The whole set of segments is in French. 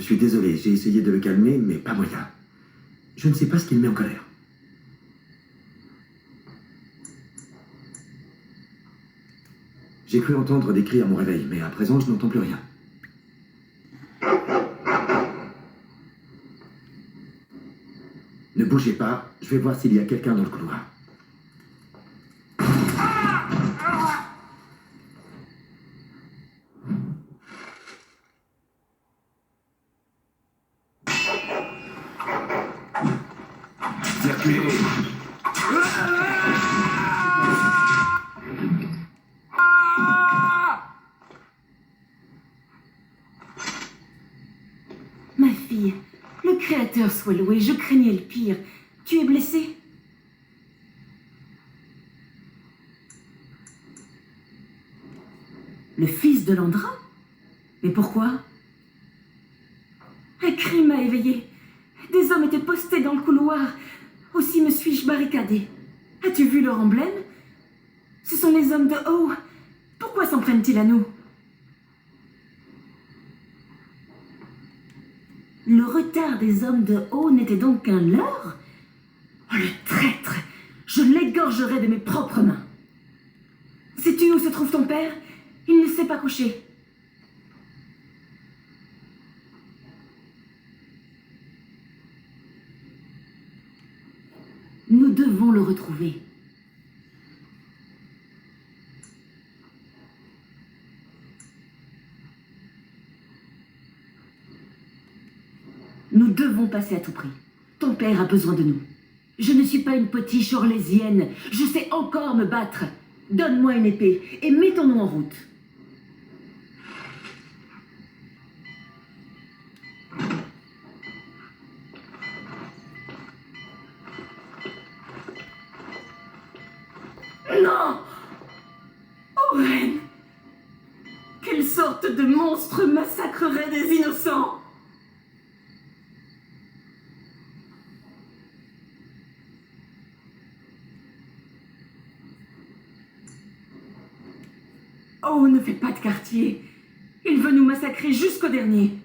Je suis désolé, j'ai essayé de le calmer, mais pas moyen. Je ne sais pas ce qui le met en colère. J'ai cru entendre des cris à mon réveil, mais à présent, je n'entends plus rien. Ne bougez pas, je vais voir s'il y a quelqu'un dans le couloir. Circulez! Ma fille, le Créateur soit loué, je craignais le pire. Tu es blessée? Le fils de Landra? Mais pourquoi? Un cri m'a éveillée. Des hommes étaient postés dans le couloir. Aussi me suis-je barricadée. As-tu vu leur emblème? Ce sont les hommes de Haut. Pourquoi s'en prennent-ils à nous? Le retard des hommes de Haut n'était donc qu'un leurre? Oh, le traître! Je l'égorgerai de mes propres mains. Sais-tu où se trouve ton père? Il ne s'est pas couché. Nous devons le retrouver. Nous devons passer à tout prix. Ton père a besoin de nous. Je ne suis pas une potiche orlésienne. Je sais encore me battre. Donne-moi une épée et mettons-nous en route. Non! Oren! Quelle sorte de monstre massacrerait des innocents? Oh, ne fais pas de quartier. Il veut nous massacrer jusqu'au dernier.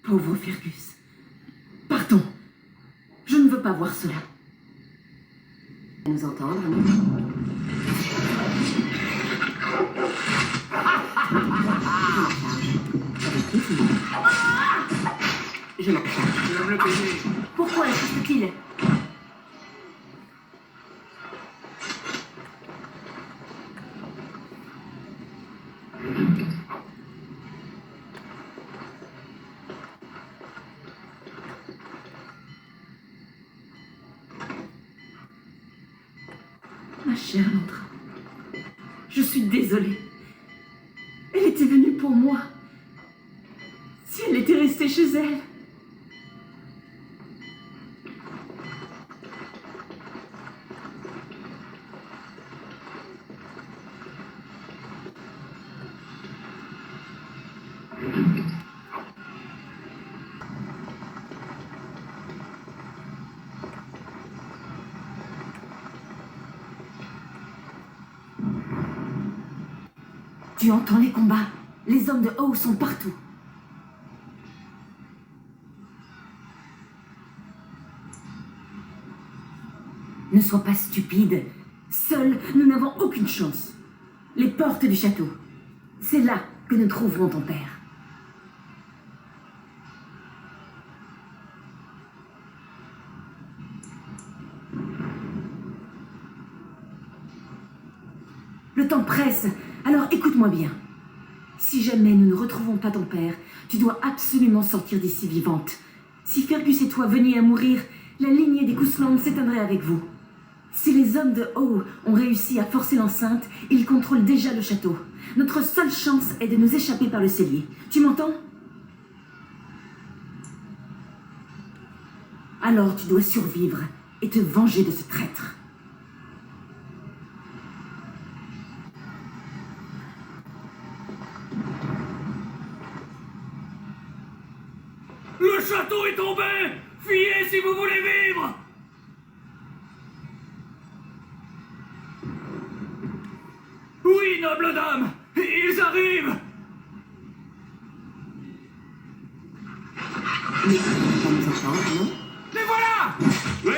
Pauvre Fergus. Partons. Je ne veux pas voir cela. Nous entendre, Je m'en charge. Tu vas me le payer. Pourquoi insiste-t-il? Ma chère Landra, je suis désolée. Elle était venue pour moi. Si elle était restée chez elle... Tu entends les combats? Les hommes de Haut sont partout. Ne sois pas stupide. Seuls, nous n'avons aucune chance. Les portes du château. C'est là que nous trouverons ton père. Le temps presse, alors écoute-moi bien. Si jamais nous ne retrouvons pas ton père, tu dois absolument sortir d'ici vivante. Si Fergus et toi veniez à mourir, la lignée des Cousland s'éteindrait avec vous. Si les hommes de Haut ont réussi à forcer l'enceinte, ils contrôlent déjà le château. Notre seule chance est de nous échapper par le cellier. Tu m'entends? Alors tu dois survivre et te venger de ce traître. Le château est tombé! Fuyez si vous voulez vivre! Oui, noble dame! Ils arrivent! Mais on va nous entendre, non? Les voilà! Oui!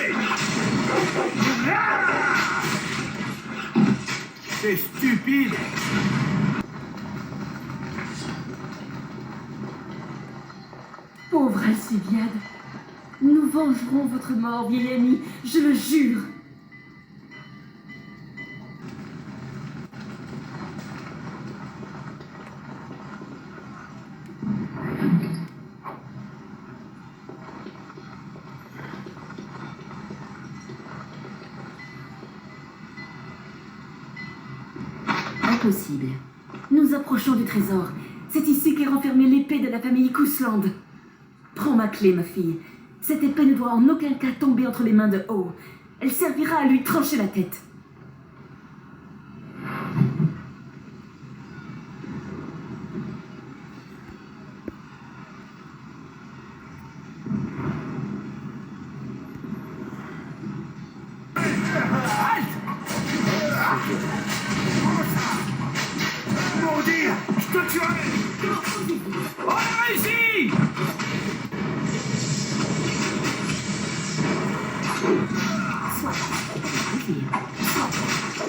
C'est stupide! Pauvre Alcibiade, nous vengerons votre mort, vieil ami, je le jure. Impossible. Nous approchons du trésor. C'est ici qu'est renfermée l'épée de la famille Cousland. Prends ma clé, ma fille. Cette épée ne doit en aucun cas tomber entre les mains de Howe. Elle servira à lui trancher la tête. Maudit! Je te tuerai! On a réussi!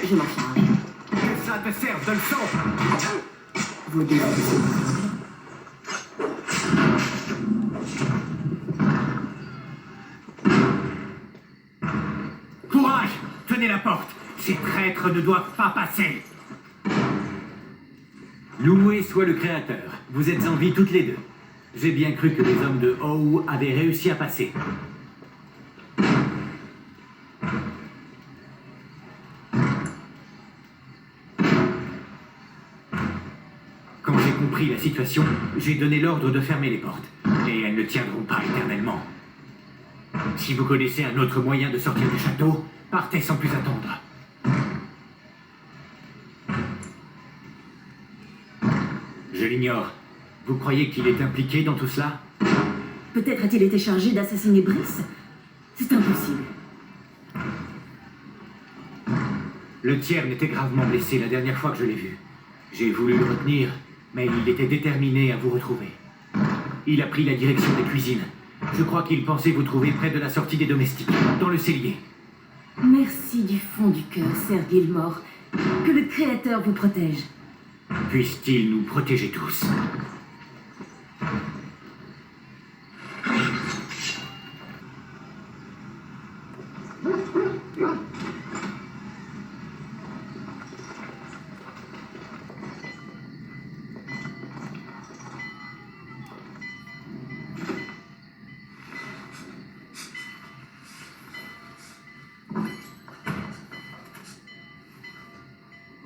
Je m'en charge. Que ça te serve de leçon! Vous devez. Courage! Tenez la porte! Ces traîtres ne doivent pas passer! Loué soit le Créateur. Vous êtes en vie toutes les deux. J'ai bien cru que les hommes de Howe avaient réussi à passer. Quand j'ai compris la situation, j'ai donné l'ordre de fermer les portes. Et elles ne tiendront pas éternellement. Si vous connaissez un autre moyen de sortir du château, partez sans plus attendre. Je l'ignore. Vous croyez qu'il est impliqué dans tout cela? Peut-être a-t-il été chargé d'assassiner Brice? C'est impossible. Le tiers n'était gravement blessé la dernière fois que je l'ai vu. J'ai voulu le retenir, mais il était déterminé à vous retrouver. Il a pris la direction des cuisines. Je crois qu'il pensait vous trouver près de la sortie des domestiques, dans le cellier. Merci du fond du cœur, Sir Gilmore. Que le Créateur vous protège. Puisse-t-il nous protéger tous.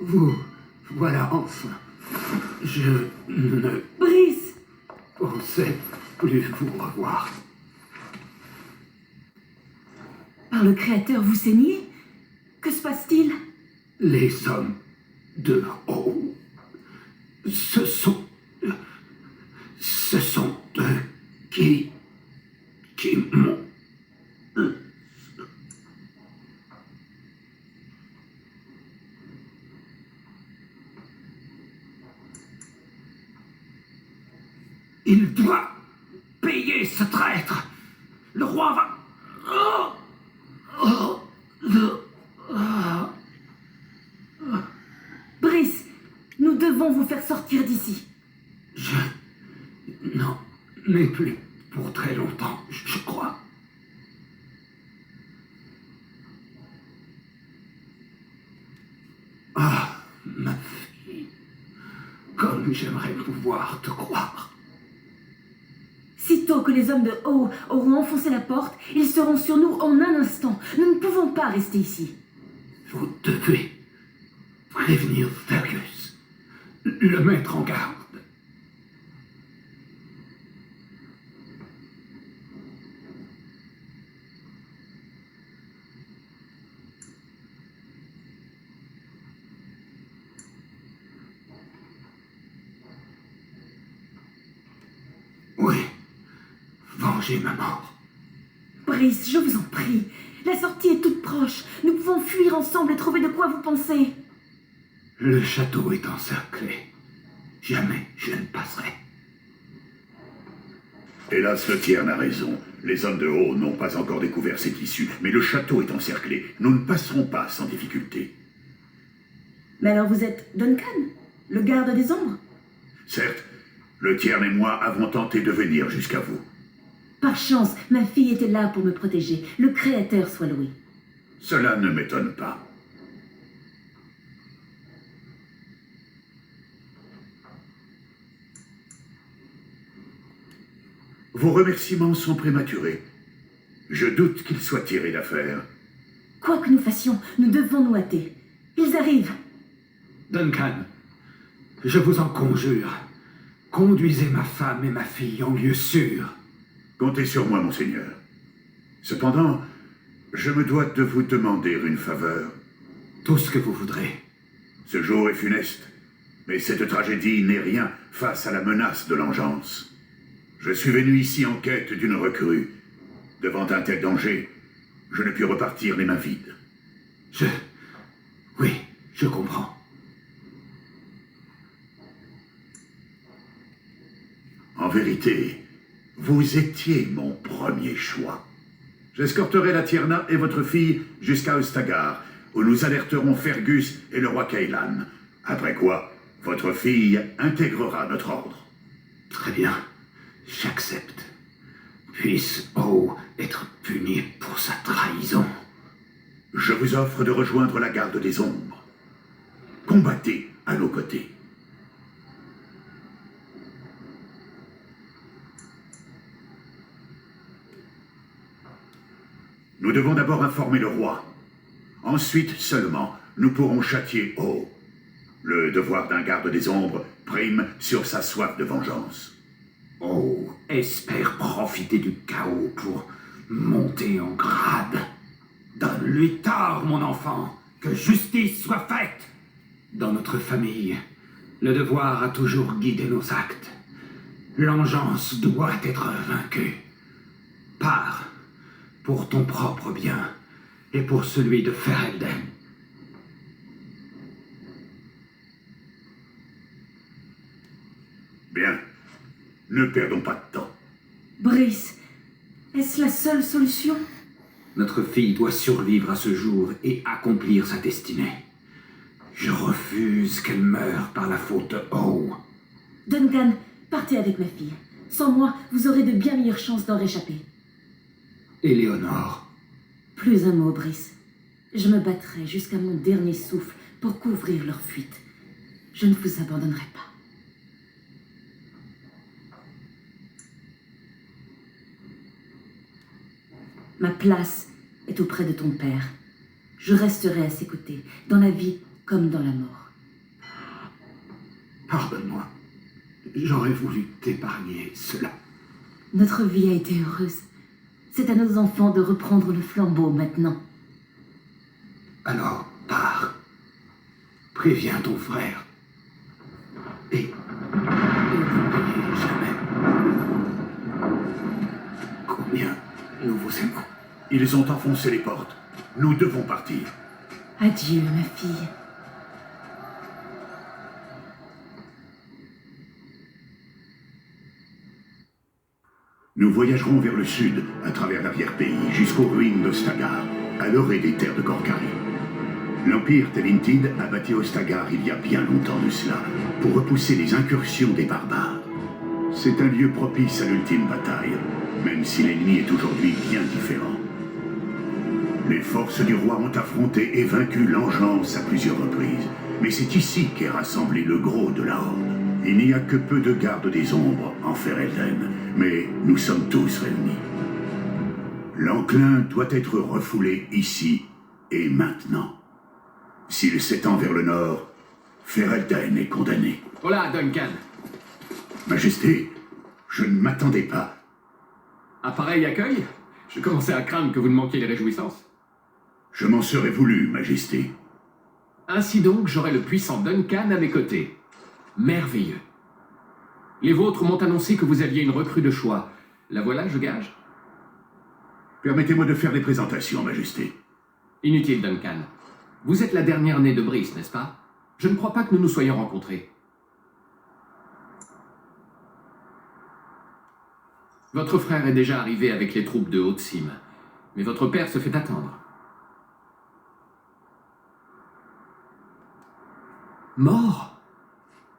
Vous, voilà enfin. Je ne Brice! pensais plus vous revoir. Par le Créateur, vous saignez? Que se passe-t-il? Les hommes de Howe, ce sont eux qui m'ont... Il doit payer ce traître. Le roi va... Brice, nous devons vous faire sortir d'ici. Je n'en ai plus pour très longtemps, je crois. Ah, ma fille, comme j'aimerais pouvoir te croire. Sitôt que les hommes de Howe auront enfoncé la porte, ils seront sur nous en un instant. Nous ne pouvons pas rester ici. Vous devez prévenir Fergus, le mettre en garde. Oui, vengez ma mort. Brice, je vous en prie. La sortie est toute proche. Nous pouvons fuir ensemble et trouver de quoi vous penser. Le château est encerclé. Jamais je ne passerai. Hélas, le tiers n'a raison. Les hommes de haut n'ont pas encore découvert cette issue, mais le château est encerclé. Nous ne passerons pas sans difficulté. Mais alors vous êtes Duncan, le garde des ombres? Certes, le tiers et moi avons tenté de venir jusqu'à vous. Par chance, ma fille était là pour me protéger. Le Créateur soit loué. Cela ne m'étonne pas. Vos remerciements sont prématurés. Je doute qu'ils soient tirés d'affaire. Quoi que nous fassions, nous devons nous hâter. Ils arrivent. Duncan, je vous en conjure, conduisez ma femme et ma fille en lieu sûr. Comptez sur moi, monseigneur. Cependant, je me dois de vous demander une faveur. Tout ce que vous voudrez. Ce jour est funeste, mais cette tragédie n'est rien face à la menace de l'engeance. Je suis venu ici en quête d'une recrue. Devant un tel danger, je ne puis repartir les mains vides. Oui, je comprends. En vérité, vous étiez mon premier choix. J'escorterai la Tierna et votre fille jusqu'à Eustagar, où nous alerterons Fergus et le roi Cailan. Après quoi, votre fille intégrera notre ordre. Très bien, j'accepte. Puisse O être puni pour sa trahison. Je vous offre de rejoindre la garde des ombres. Combattez à nos côtés. Nous devons d'abord informer le roi. Ensuite seulement, nous pourrons châtier O. Le devoir d'un garde des ombres prime sur sa soif de vengeance. O espère profiter du chaos pour monter en grade. Donne-lui tort, mon enfant, que justice soit faite. Dans notre famille, le devoir a toujours guidé nos actes. L'engeance doit être vaincue. Pars, pour ton propre bien et pour celui de Ferelden. Bien. Ne perdons pas de temps. Brice, est-ce la seule solution? Notre fille doit survivre à ce jour et accomplir sa destinée. Je refuse qu'elle meure par la faute de O. Duncan, partez avec ma fille. Sans moi, vous aurez de bien meilleures chances d'en réchapper. Éléonore. Plus un mot, Brice. Je me battrai jusqu'à mon dernier souffle pour couvrir leur fuite. Je ne vous abandonnerai pas. Ma place est auprès de ton père. Je resterai à ses côtés, dans la vie comme dans la mort. Pardonne-moi. J'aurais voulu t'épargner cela. Notre vie a été heureuse. C'est à nos enfants de reprendre le flambeau maintenant. Alors, pars. Préviens ton frère. Et n'oubliez jamais combien nous vous aimons. Ils ont enfoncé les portes. Nous devons partir. Adieu, ma fille. Nous voyagerons vers le sud, à travers l'arrière-pays, jusqu'aux ruines d'Ostagar, à l'orée des terres de Corcari. L'Empire Telintid a bâti Ostagar il y a bien longtemps de cela, pour repousser les incursions des barbares. C'est un lieu propice à l'ultime bataille, même si l'ennemi est aujourd'hui bien différent. Les forces du roi ont affronté et vaincu l'engeance à plusieurs reprises, mais c'est ici qu'est rassemblé le gros de la Horde. Il n'y a que peu de gardes des ombres en Ferelden, mais nous sommes tous réunis. L'enclin doit être refoulé ici et maintenant. S'il s'étend vers le nord, Ferelden est condamné. Hola, Duncan. Majesté, je ne m'attendais pas. Un pareil accueil? Je commençais à craindre que vous ne manquiez les réjouissances. Je m'en serais voulu, Majesté. Ainsi donc, j'aurai le puissant Duncan à mes côtés. Merveilleux. Les vôtres m'ont annoncé que vous aviez une recrue de choix. La voilà, je gage? Permettez-moi de faire des présentations, Majesté. Inutile, Duncan. Vous êtes la dernière née de Brice, n'est-ce pas? Je ne crois pas que nous nous soyons rencontrés. Votre frère est déjà arrivé avec les troupes de Haute-Cime, mais votre père se fait attendre. Mort?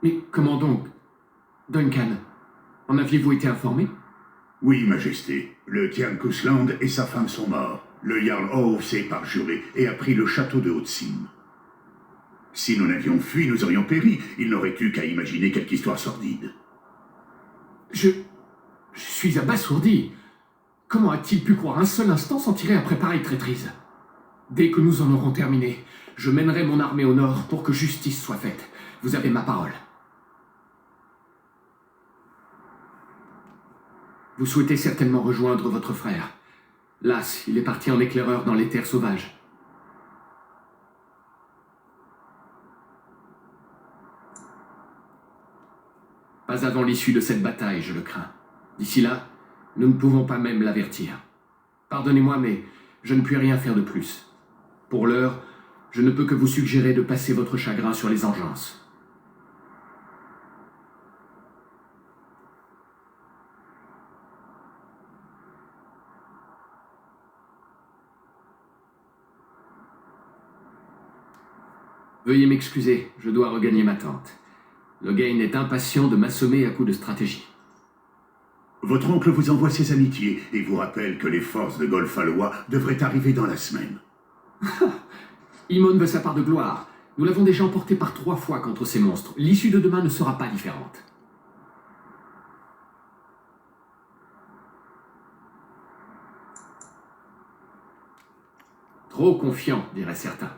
Mais comment donc? Duncan, en aviez-vous été informé? Oui, Majesté. Le Tian Kusland et sa femme sont morts. Le Jarl Ove s'est parjuré et a pris le château de Haute-Cime. Si nous n'avions fui, nous aurions péri. Il n'aurait eu qu'à imaginer quelque histoire sordide. Je suis abasourdi. Comment a-t-il pu croire un seul instant s'en tirer après pareille traîtrise? Dès que nous en aurons terminé, je mènerai mon armée au nord pour que justice soit faite. Vous avez ma parole. Vous souhaitez certainement rejoindre votre frère. Las, il est parti en éclaireur dans les terres sauvages. Pas avant l'issue de cette bataille, je le crains. D'ici là, nous ne pouvons pas même l'avertir. Pardonnez-moi, mais je ne puis rien faire de plus. Pour l'heure, je ne peux que vous suggérer de passer votre chagrin sur les engeances. Veuillez m'excuser, je dois regagner ma tente. Logain est impatient de m'assommer à coups de stratégie. Votre oncle vous envoie ses amitiés et vous rappelle que les forces de Golfalois devraient arriver dans la semaine. Imon veut sa part de gloire. Nous l'avons déjà emporté par 3 fois contre ces monstres. L'issue de demain ne sera pas différente. Trop confiant, diraient certains.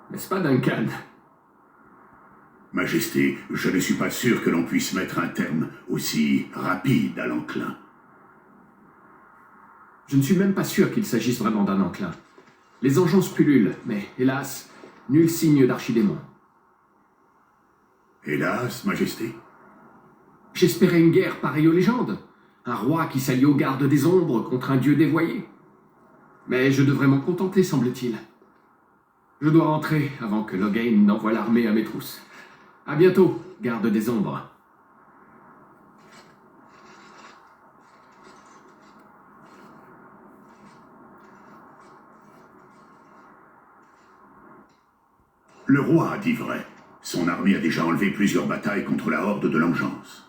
N'est-ce pas, Duncan? Majesté, je ne suis pas sûr que l'on puisse mettre un terme aussi rapide à l'enclin. Je ne suis même pas sûr qu'il s'agisse vraiment d'un enclin. Les engeances pullulent, mais hélas, nul signe d'archidémon. Hélas, Majesté. J'espérais une guerre pareille aux légendes. Un roi qui s'allie aux gardes des ombres contre un dieu dévoyé. Mais je devrais m'en contenter, semble-t-il. Je dois rentrer avant que Logain n'envoie l'armée à mes trousses. À bientôt, garde des ombres. Le roi a dit vrai. Son armée a déjà enlevé plusieurs batailles contre la horde de l'Engeance.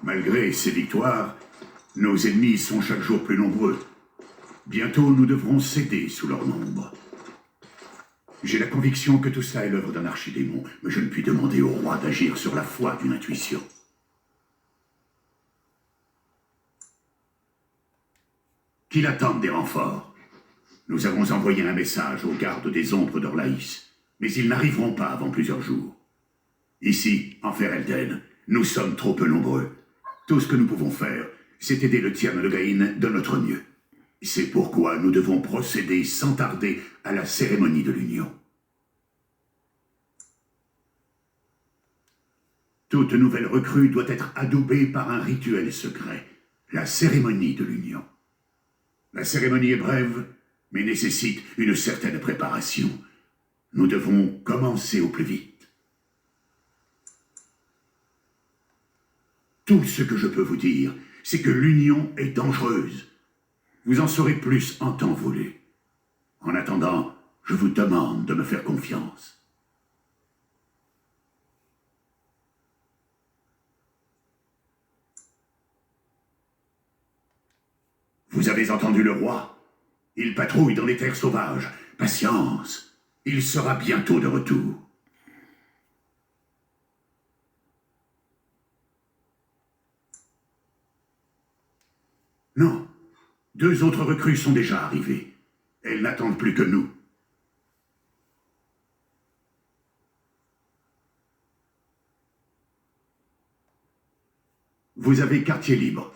Malgré ces victoires, nos ennemis sont chaque jour plus nombreux. Bientôt, nous devrons céder sous leur nombre. J'ai la conviction que tout cela est l'œuvre d'un archidémon, mais je ne puis demander au roi d'agir sur la foi d'une intuition. Qu'il attende des renforts. Nous avons envoyé un message aux gardes des ombres d'Orlaïs, mais ils n'arriveront pas avant plusieurs jours. Ici, en Ferelden, nous sommes trop peu nombreux. Tout ce que nous pouvons faire, c'est aider le Tian Logain de notre mieux. C'est pourquoi nous devons procéder sans tarder à la cérémonie de l'union. Toute nouvelle recrue doit être adoubée par un rituel secret, la cérémonie de l'union. La cérémonie est brève, mais nécessite une certaine préparation. Nous devons commencer au plus vite. Tout ce que je peux vous dire, c'est que l'union est dangereuse. Vous en saurez plus en temps voulu. En attendant, je vous demande de me faire confiance. Vous avez entendu le roi? Il patrouille dans les terres sauvages. Patience, il sera bientôt de retour. Non, 2 autres recrues sont déjà arrivées. Elles n'attendent plus que nous. Vous avez quartier libre.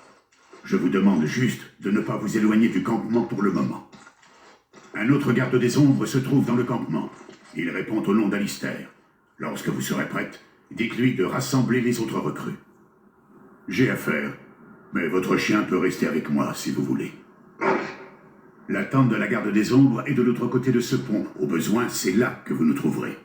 Je vous demande juste de ne pas vous éloigner du campement pour le moment. Un autre garde des ombres se trouve dans le campement. Il répond au nom d'Alistair. Lorsque vous serez prête, dites-lui de rassembler les autres recrues. J'ai affaire, mais votre chien peut rester avec moi si vous voulez. La tente de la garde des ombres est de l'autre côté de ce pont. Au besoin, c'est là que vous nous trouverez.